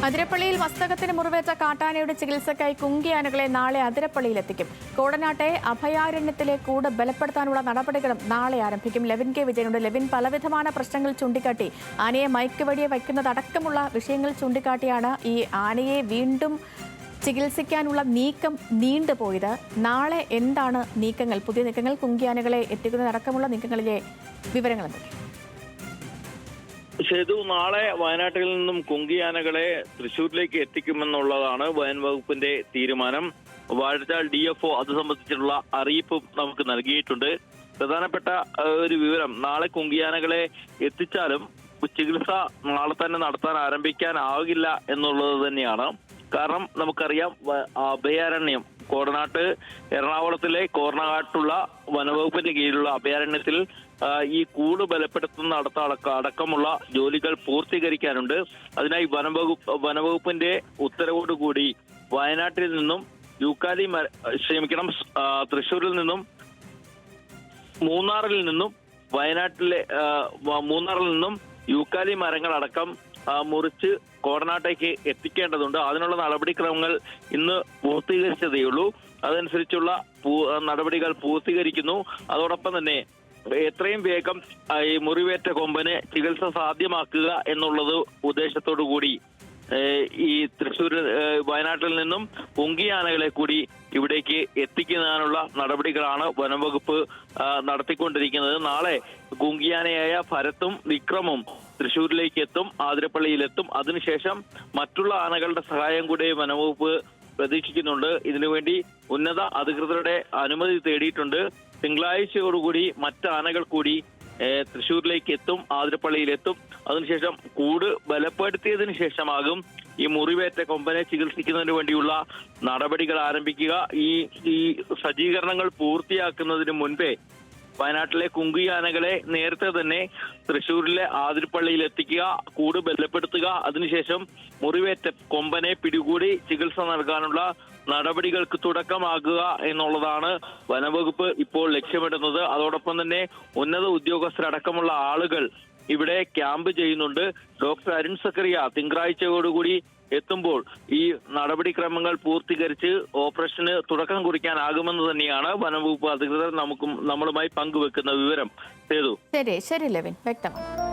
അതിരപ്പള്ളിയിൽ മസ്തകത്തിന് മുറിവേറ്റ കാട്ടാനയുടെ ചികിത്സയ്ക്കായി കുങ്കിയാനകളെ നാളെ അതിരപ്പള്ളിയിലെത്തിക്കും. കോടനാട്ടെ അഭയാരണ്യത്തിലെ കൂട് ബലപ്പെടുത്താനുള്ള നടപടികളും നാളെ ആരംഭിക്കും. ലെവിൻ കെ വിജയനുണ്ട്. ലെവിൻ, പലവിധமான പ്രശ്നങ്ങൾ ചൂണ്ടിക്കാട്ടി ആനയെ മയക്കുവഴിയെ വയ്ക്കുന്നതടക്കമുള്ള വിഷയങ്ങൾ ചൂണ്ടിക്കാട്ടിയാണ് ഈ ആനയെ വീണ്ടും ചികിത്സിക്കാനുള്ള നീക്കം നീണ്ടുപോയത്. നാളെ എന്താണ് നീക്കങ്ങൾ, പുതിയ നീക്കങ്ങൾ, കുങ്കിയാനകളെ എത്തിക്കുന്നതടക്കമുള്ള നീക്കങ്ങളിലെ വിവരങ്ങൾ എന്തൊക്കെ? സേതു, നാളെ വയനാട്ടിൽ നിന്നും കുങ്കിയാനകളെ തൃശ്ശൂരിലേക്ക് എത്തിക്കുമെന്നുള്ളതാണ് വനം വകുപ്പിന്റെ തീരുമാനം. വാഴച്ചാൽ DFO അത് സംബന്ധിച്ചിട്ടുള്ള അറിയിപ്പും നമുക്ക് നൽകിയിട്ടുണ്ട്. പ്രധാനപ്പെട്ട ഒരു വിവരം, നാളെ കുങ്കിയാനകളെ എത്തിച്ചാലും ചികിത്സ നാളെ തന്നെ നടത്താൻ ആരംഭിക്കാനാകില്ല എന്നുള്ളത് തന്നെയാണ്. കാരണം നമുക്കറിയാം, അഭയാരണ്യം കോടനാട്ട്, എറണാകുളത്തിലെ കോർണഘാട്ടുള്ള വനവകുപ്പിന്റെ കീഴിലുള്ള അഭയാരണ്യത്തിൽ ഈ കൂട് ബലപ്പെടുത്തുന്ന അടക്കമുള്ള ജോലികൾ പൂർത്തീകരിക്കാനുണ്ട്. അതിനായി വനവകുപ്പിന്റെ ഉത്തരവോടുകൂടി വയനാട്ടിൽ നിന്നും തൃശ്ശൂരിൽ നിന്നും മൂന്നാറിൽ നിന്നും യൂക്കാലി മരങ്ങളടക്കം മുറിച്ച് കോടനാട്ടേക്ക് എത്തിക്കേണ്ടതുണ്ട്. അതിനുള്ള നടപടിക്രമങ്ങൾ ഇന്ന് പൂർത്തീകരിച്ചതേയുള്ളൂ. അതനുസരിച്ചുള്ള നടപടികൾ പൂർത്തീകരിക്കുന്നു. അതോടൊപ്പം തന്നെ എത്രയും വേഗം ഈ മുറിവേറ്റ കൊമ്പന് ചികിത്സ സാധ്യമാക്കുക എന്നുള്ളത് ഉദ്ദേശത്തോടു കൂടി ഈ വയനാട്ടിൽ നിന്നും കുങ്കിയാനകളെ കൂടി ഇവിടേക്ക് എത്തിക്കുന്നതിനുള്ള നടപടികളാണ് വനംവകുപ്പ് നടത്തിക്കൊണ്ടിരിക്കുന്നത്. നാളെ കുങ്കിയാനയായ ഭരത്തും വിക്രമും തൃശ്ശൂരിലേക്ക് എത്തും, ആതിരപ്പള്ളിയിലെത്തും. അതിനുശേഷം മറ്റുള്ള ആനകളുടെ സഹായം കൂടി വനംവകുപ്പ് പ്രതീക്ഷിക്കുന്നുണ്ട്. ഇതിനുവേണ്ടി ഉന്നത അധികൃതരുടെ അനുമതി തേടിയിട്ടുണ്ട്. തിങ്കളാഴ്ചയോടുകൂടി മറ്റ് ആനകൾ കൂടി തൃശ്ശൂരിലേക്ക് എത്തും, ആതിരപ്പള്ളിയിലെത്തും. അതിനുശേഷം കൂട് ബലപ്പെടുത്തിയതിനു ശേഷമാകും ഈ മുറിവേറ്റ കൊമ്പനെ ചികിത്സിക്കുന്നതിന് വേണ്ടിയുള്ള നടപടികൾ ആരംഭിക്കുക. ഈ സജ്ജീകരണങ്ങൾ പൂർത്തിയാക്കുന്നതിന് മുൻപേ വയനാട്ടിലെ കുങ്കിയാനകളെ നേരത്തെ തന്നെ തൃശ്ശൂരിലെ ആതിരപ്പള്ളിയിൽ എത്തിക്കുക, കൂട് ബലപ്പെടുത്തുക. അതിനുശേഷം മുറിവേറ്റ കൊമ്പനെ പിടികൂടി ചികിത്സ നൽകാനുള്ള നടപടികൾക്ക് തുടക്കമാക്കുക എന്നുള്ളതാണ് വനവകുപ്പ് ഇപ്പോൾ ലക്ഷ്യമിടുന്നത്. അതോടൊപ്പം തന്നെ ഉന്നത ഉദ്യോഗസ്ഥരടക്കമുള്ള ആളുകൾ ഇവിടെ ക്യാമ്പ് ചെയ്യുന്നുണ്ട്. ഡോക്ടർ അരുൺ സക്കറിയ തിങ്കളാഴ്ചയോടുകൂടി എത്തുമ്പോൾ ഈ നടപടിക്രമങ്ങൾ പൂർത്തീകരിച്ച് ഓപ്പറേഷന് തുടക്കം കുറിക്കാനാകുമെന്ന് തന്നെയാണ് വനംവകുപ്പ് അധികൃതർ നമ്മളുമായി പങ്കുവെക്കുന്ന വിവരം. ശരി ലെവിൻ, വ്യക്തമാണ്.